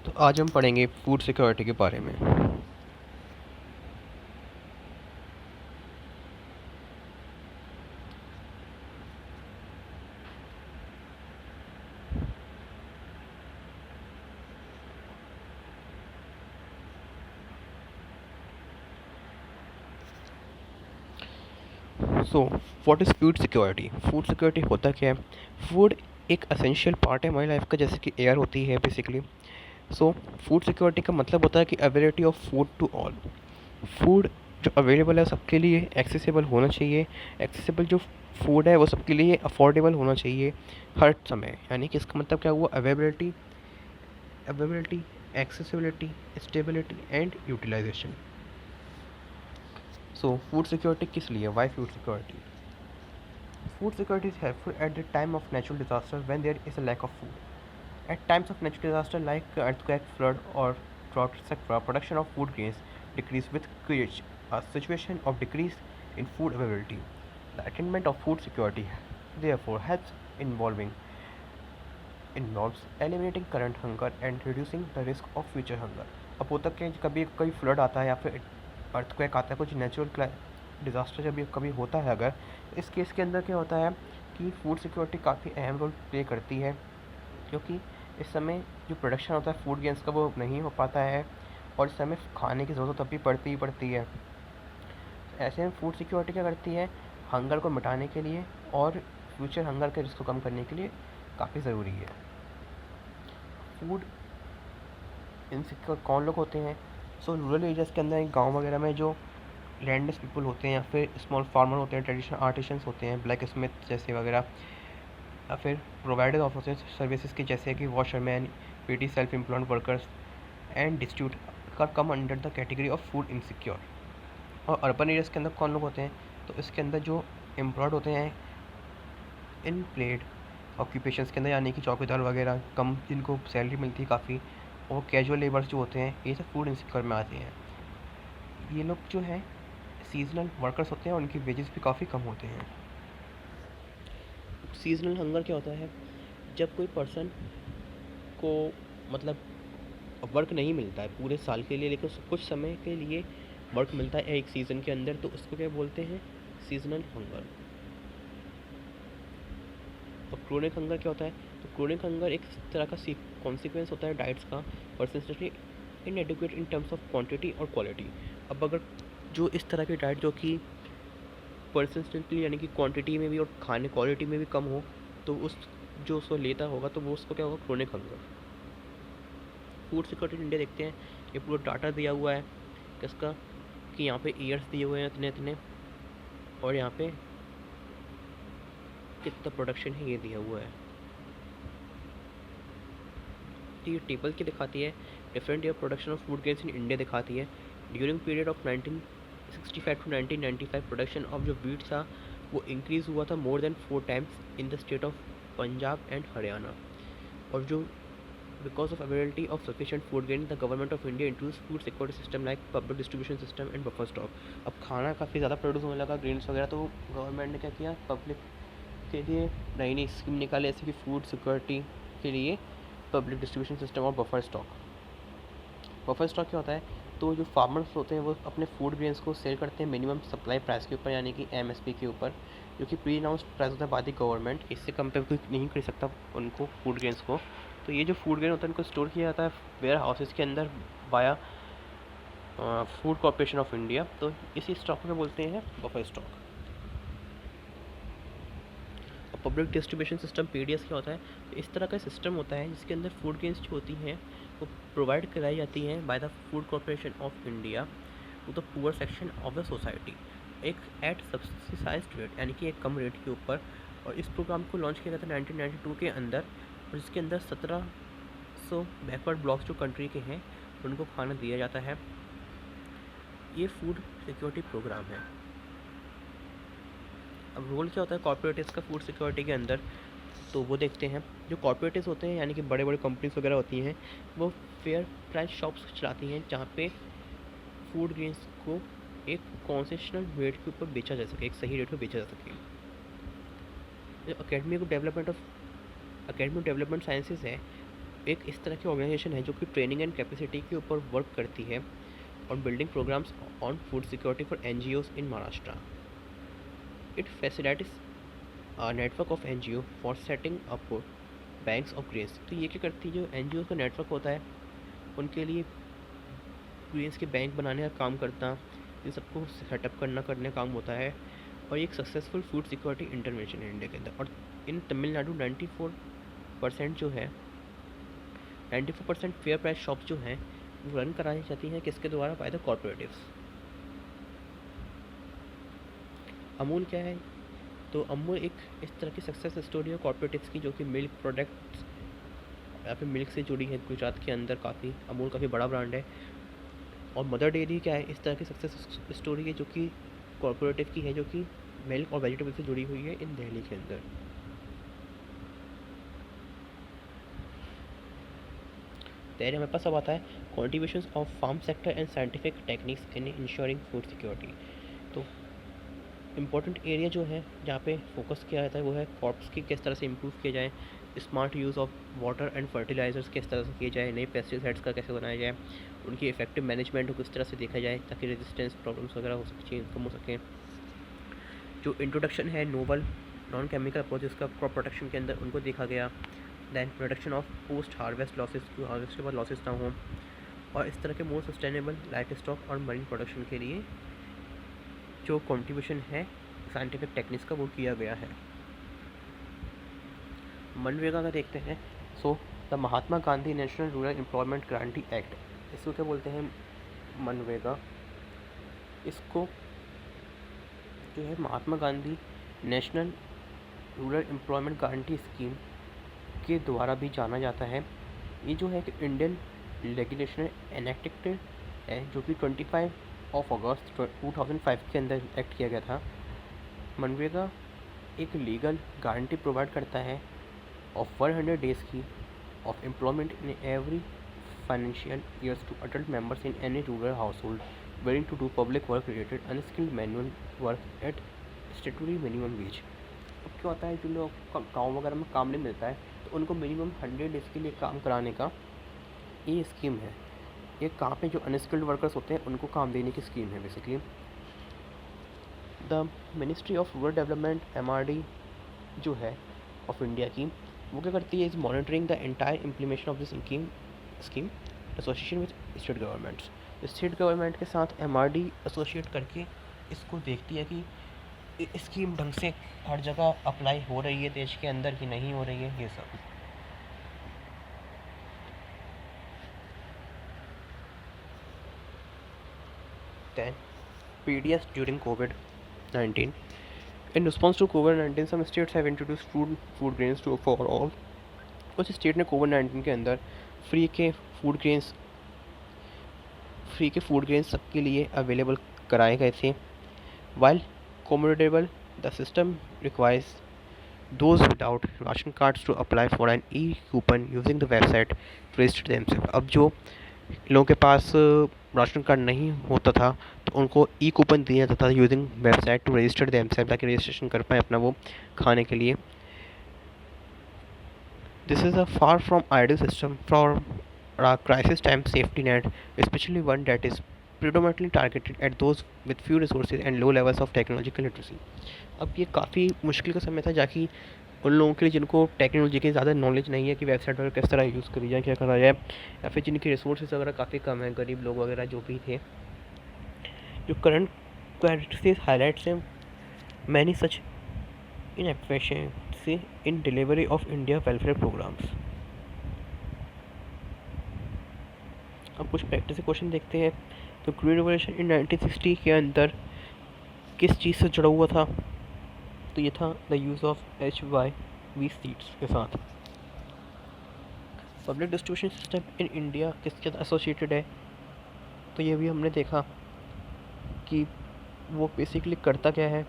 तो आज हम पढ़ेंगे फूड सिक्योरिटी के बारे में। So what is food security? Food security होता क्या है? फूड एक असेंशियल पार्ट है हमारी लाइफ का, जैसे कि एयर होती है बेसिकली। सो फूड सिक्योरिटी का मतलब होता है कि availability of food to all. Food जो अवेलेबल है सबके लिए एक्सेसिबल होना चाहिए। एक्सेसिबल जो फूड है वो सबके लिए अफोर्डेबल होना चाहिए हर समय। यानी कि इसका मतलब क्या हुआ? Availability, accessibility, stability and utilisation. So food security किस लिए? Why food security? Food security is helpful at the time of natural disaster when there is a lack of food. At times of natural disaster like earthquake, flood, or drought, etc., production of food grains decrease, which creates a situation of decrease in food availability. The attainment of food security, therefore, helps involves eliminating current hunger and reducing the risk of future hunger. अब होता क्या है, कभी कभी flood आता है या फिर अर्थक्वेक आता है, कुछ नेचुरल डिज़ास्टर जब कभी होता है, अगर इस केस के अंदर क्या होता है कि फूड सिक्योरिटी काफ़ी अहम रोल प्ले करती है, क्योंकि इस समय जो प्रोडक्शन होता है फूड गेन्स का वो नहीं हो पाता है और इस समय खाने की ज़रूरत अभी पड़ती ही पड़ती है। ऐसे में फूड सिक्योरिटी क्या करती है? हंगर को मिटाने के लिए और फ्यूचर हंगर के रिस्क को कम करने के लिए काफ़ी ज़रूरी है। फूड इनसिक्योर कौन लोग होते हैं? सो रूरल एरियाज़ के अंदर, गांव वगैरह में जो लैंडलेस पीपल होते हैं या फिर स्मॉल फार्मर होते हैं, ट्रेडिशनल आर्टिशंस होते हैं, ब्लैक स्मिथ जैसे वगैरह, या फिर प्रोवाइडर ऑफ सर्विसेज के जैसे कि washerman, PT, self employed workers and distribute का come under the category of food insecure. और अर्बन एरियाज़ के अंदर कौन लोग होते हैं? तो इसके अंदर जो एम्प्लॉयड होते हैं इन प्लेड ऑक्यूपेशंस के अंदर, यानी कि चौकीदार वगैरह, कम जिनको सैलरी मिलती है काफ़ी, और कैजुअल लेबर्स जो होते हैं, ये सब फूड इनसिक्योर में आते हैं। ये लोग जो हैं सीजनल वर्कर्स होते हैं, उनकी वेजेस भी काफ़ी कम होते हैं। सीजनल हंगर क्या होता है? जब कोई पर्सन को मतलब वर्क नहीं मिलता है पूरे साल के लिए, लेकिन कुछ समय के लिए वर्क मिलता है एक सीज़न के अंदर, तो उसको क्या बोलते हैं? Seasonal hunger. और क्रोनिक हंगर क्या होता है? तो क्रोनिक हंगर एक तरह का कॉन्सिक्वेंस होता है डाइट्स का, persistently inadequate in terms of quantity और क्वालिटी। अब अगर जो इस तरह की डाइट जो कि परसिस्टेंटली यानी कि क्वांटिटी में भी और खाने क्वालिटी में भी कम हो, तो उस जो उसको लेता होगा तो वो उसको क्या होगा? Chronic hunger. Food security India देखते हैं, ये पूरा डाटा दिया हुआ है किसका, कि यहाँ पे ईयर्स दिए हुए हैं इतने इतने, और यहाँ पे कितना प्रोडक्शन है ये दिया हुआ है। तो ये टेबल की दिखाती है different year production of food grains in India दिखाती है। During period of 1965 to 1995 production of जो वीट था वो इंक्रीज़ हुआ था more than 4 times in the state of Punjab and Haryana. और जो because of availability of sufficient food grain, the government of India introduce food security system like public distribution system and buffer stock. अब खाना काफ़ी ज़्यादा produce होने लगा, grains वगैरह, तो गवर्नमेंट ने क्या किया? पब्लिक के लिए नई नई स्कीम निकाली, ऐसे कि फूड सिक्योरिटी के लिए पब्लिक डिस्ट्रीब्यूशन सिस्टम और बफर स्टॉक। बफर स्टॉक क्या होता है? तो जो फार्मर्स होते हैं वो अपने फूड ग्रेन्स को सेल करते हैं मिनिमम सप्लाई प्राइस के ऊपर, यानी कि एमएसपी के ऊपर, जो कि प्री अनाउंस्ड प्राइस होता है बाय द गवर्नमेंट। इससे कम पे कोई नहीं कर सकता उनको फूड ग्रेन्स को। तो ये जो फूड ग्रेन होता है इनको स्टोर किया जाता है वेयर हाउसेस के अंदर बाया फूड कॉर्पोरेशन ऑफ इंडिया। तो इसी स्टॉक में बोलते हैं बफर स्टॉक। और पब्लिक डिस्ट्रीब्यूशन सिस्टम पीडीएस क्या होता है? तो इस तरह का सिस्टम होता है जिसके अंदर फूड ग्रेन्स जो होती हैं वो प्रोवाइड कराई जाती हैं by the food corporation of India to the poor section of the society, एक एट सब्सिडाइज्ड रेट, यानी कि एक कम रेट के ऊपर। और इस प्रोग्राम को लॉन्च किया गया था 1992 के अंदर, और जिसके अंदर 1700 बैकवर्ड ब्लॉक्स जो कंट्री के हैं उनको खाना दिया जाता है। ये फूड सिक्योरिटी प्रोग्राम है। अब रोल क्या होता है कॉर्पोरेटिव्स का फूड सिक्योरिटी के अंदर? तो वो देखते हैं। जो कॉर्पोरेटिव्स होते हैं यानी कि बड़े बड़े कंपनीज वगैरह होती हैं, वो फेयर प्राइस शॉप्स चलाती हैं जहाँ पे फूड ग्रेन्स को एक कॉन्सेशनल रेट के ऊपर बेचा जा सके, एक सही रेट पर बेचा जा सके। जो अकेडमी ऑफ डेवलपमेंट साइंसेज है, एक इस तरह की ऑर्गेनाइजेशन है जो कि ट्रेनिंग एंड कैपेसिटी के ऊपर वर्क करती है और building programmes on food security for NGOs in Maharashtra. It facilities network of NGO for setting up banks of grains. तो ये क्या करती है, जो एनजीओ का नेटवर्क होता है उनके लिए ग्रेन्स के बैंक बनाने का काम करता, इन सबको सेटअप करने का काम होता है. और ये एक सक्सेसफुल फूड सिक्योरिटी इंटरवेंशन है इंडिया के अंदर. और इन तमिलनाडु 94% जो है 94% फेयर प्राइस शॉप जो हैं वो रन कराई जाती हैं किसके द्वारा, बाय द कॉर्पोरेटिव्स. अमूल क्या है, तो अमूल एक इस तरह की सक्सेस स्टोरी है कॉर्पोरेटिव्स की, जो कि मिल्क प्रोडक्ट्स या फिर मिल्क से जुड़ी है. गुजरात के अंदर काफ़ी अमूल काफ़ी बड़ा ब्रांड है. और मदर डेयरी क्या है, इस तरह की सक्सेस स्टोरी है जो कि कॉर्पोरेटिव की है, जो कि मिल्क और वेजिटेबल से जुड़ी हुई है इन दिल्ली के अंदर. देन हमारे पास अब आता है contributions of farm sector and scientific techniques in ensuring food security. तो इम्पॉर्टेंट एरिया जो है जहाँ पे फोकस किया जाता है वो है क्रॉप्स की किस तरह से इम्प्रूव किया जाए, smart use of water and fertilisers किस तरह से किए जाए, नए पेस्टिसाइड्स का कैसे बनाया जाए, उनकी इफेक्टिव मैनेजमेंट को किस तरह से देखा जाए ताकि रेजिस्टेंस प्रॉब्लम्स वगैरह हो सकती हैं, कम हो सकें. जो इंट्रोडक्शन है नोवल नॉन केमिकल अप्रोचेस का क्रॉप प्रोटेक्शन के अंदर, उनको देखा गया. Then protection of post harvest losses, जो हार्वेस्ट के बाद लॉसेस ना हों. और इस तरह के मोर सस्टेनेबल लाइफ स्टॉक और मरीन प्रोडक्शन के लिए जो कंट्रीब्यूशन है साइंटिफिक टेक्निक्स का वो किया गया है. मनरेगा का देखते हैं. So the Mahatma Gandhi national rural employment guarantee act, इसको क्या बोलते हैं, मनरेगा. इसको जो है Mahatma Gandhi national rural employment guarantee scheme के द्वारा भी जाना जाता है. ये जो है कि इंडियन लेगिस्लेशन एनेक्टेड है, जो कि 25 अगस्त 2005 के अंदर एक्ट किया गया था. मनरेगा एक लीगल गारंटी प्रोवाइड करता है ऑफ 100 डेज़ की of employment in every financial years to adult members in any rural household willing to do public work related unskilled manual work at statutory minimum wage. अब क्या होता है, जो लोग गाँव वगैरह में काम नहीं मिलता है तो उनको मिनिमम 100 डेज़ के लिए काम कराने का ये स्कीम है. ये कहाँ पे जो अनस्किल्ड वर्कर्स होते हैं उनको काम देने की स्कीम है basically. The ministry of rural development MRD जो है ऑफ इंडिया की, वो क्या करती है, is monitoring the entire implementation of this scheme association with state governments. State government के साथ MRD एसोसिएट करके इसको देखती है कि स्कीम ढंग से हर जगह अप्लाई हो रही है देश के अंदर कि नहीं हो रही है, ये सब. Then PDS during COVID-19. In response to COVID-19, some states have introduced food grains for all. कुछ स्टेट ने COVID-19 के अंदर फ्री के फूड ग्रेन्स सबके लिए अवेलेबल कराए गए थे. While commendable the system requires those without ration cards to apply for an e-coupon using the website to register themselves. अब जो लोगों के पास राशन कार्ड नहीं होता था तो उनको ई-कूपन दिया जाता था using website to register themselves, ताकि रजिस्ट्रेशन कर पाएँ अपना वो खाने के लिए. This is a far from ideal system for crisis time safety net, especially one that is predominantly targeted at those with few resources and low levels of technological literacy. अब ये काफ़ी मुश्किल का समय था जाकि उन लोगों के लिए जिनको टेक्नोलॉजी की ज़्यादा नॉलेज नहीं है कि वेबसाइट वगैरह किस तरह यूज़ करी जाए, क्या करा जाए, या फिर जिनकी रिसोर्सेज वगैरह काफ़ी कम है, गरीब लोग वगैरह जो भी थे. जो करंट क्राइसिस हाईलाइट्स हैं many such inefficiency in delivery of India welfare programmes. अब कुछ प्रैक्टिस क्वेश्चन देखते हैं. तो ग्रीन रिवोल्यूशन इन 1960 के अंदर किस चीज़ से जुड़ा हुआ था, तो ये था the use of HIV seeds के साथ. Public distribution system in India किसके साथ एसोसिएटेड है, तो ये भी हमने देखा कि वो बेसिकली करता क्या है.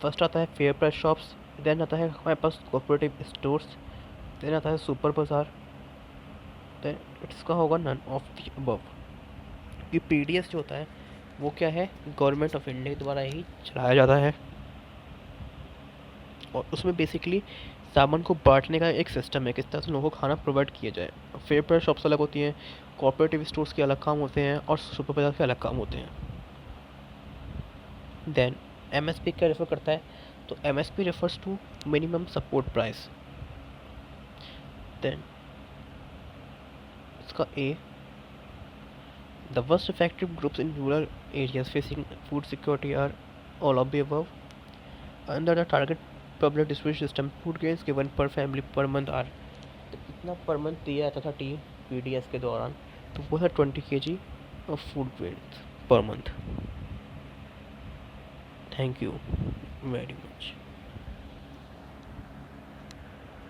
फर्स्ट आता है फेयर प्राइस शॉप्स, देन आता है हमारे पास कोऑपरेटिव स्टोर्स, देन आता है सुपर बाज़ार, देन इसका होगा नन ऑफ द अबव. ये PDS जो होता है वो क्या है, गवर्नमेंट ऑफ इंडिया के द्वारा ही चलाया जाता है और उसमें बेसिकली सामान को बांटने का एक सिस्टम है, किस तरह से लोगों को खाना प्रोवाइड किया जाए। फेयर प्राइस शॉप्स अलग होती हैं, कोऑपरेटिव स्टोर्स के अलग काम होते हैं और सुपर बाजार के अलग काम होते हैं। देन एमएसपी क्या रेफर करता है, तो MSP refers to minimum support price. Then इसका uh, the worst effective groups in rural areas facing food security are all of the above. Under the target public distribution system, food grains given per family per month are, तो कितना per month दिया जाता था TPDS के दौरान, तो वो था 20 kg of food grains per month. Thank you very much.